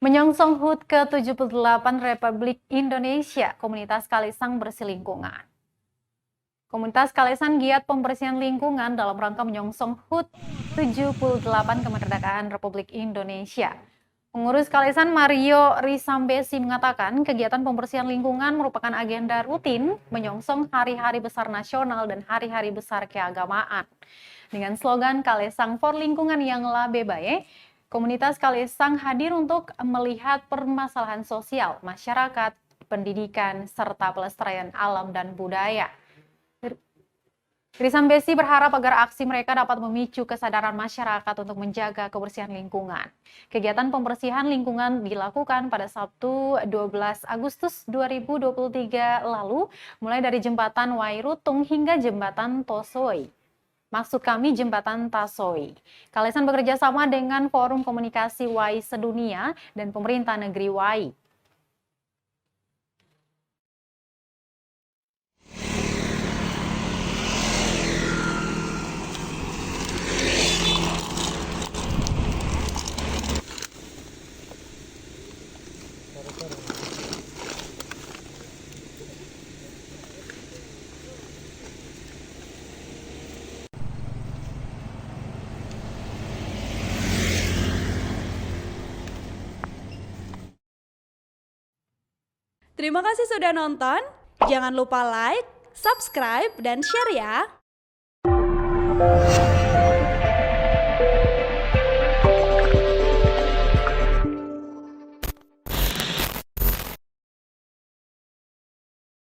Menyongsong HUT ke-78 Republik Indonesia, komunitas Kalisang bersih lingkungan. Komunitas Kalisang giat pembersihan lingkungan dalam rangka menyongsong HUT 78 kemerdekaan Republik Indonesia. Pengurus Kalisang Mario Risambesi mengatakan kegiatan pembersihan lingkungan merupakan agenda rutin menyongsong hari-hari besar nasional dan hari-hari besar keagamaan. Dengan slogan Kalisang for Lingkungan yang Lebih Baik, komunitas Kalisang hadir untuk melihat permasalahan sosial, masyarakat, pendidikan, serta pelestarian alam dan budaya. Risambesi berharap agar aksi mereka dapat memicu kesadaran masyarakat untuk menjaga kebersihan lingkungan. Kegiatan pembersihan lingkungan dilakukan pada Sabtu 12 Agustus 2023 lalu, mulai dari Jembatan Wairutung hingga Jembatan Tosoi. Maksud kami Jembatan Tasoi. Kalisang bekerja sama dengan Forum Komunikasi WAI Sedunia dan Pemerintah Negeri WAI. Terima kasih sudah nonton. Jangan lupa like, subscribe, dan share ya.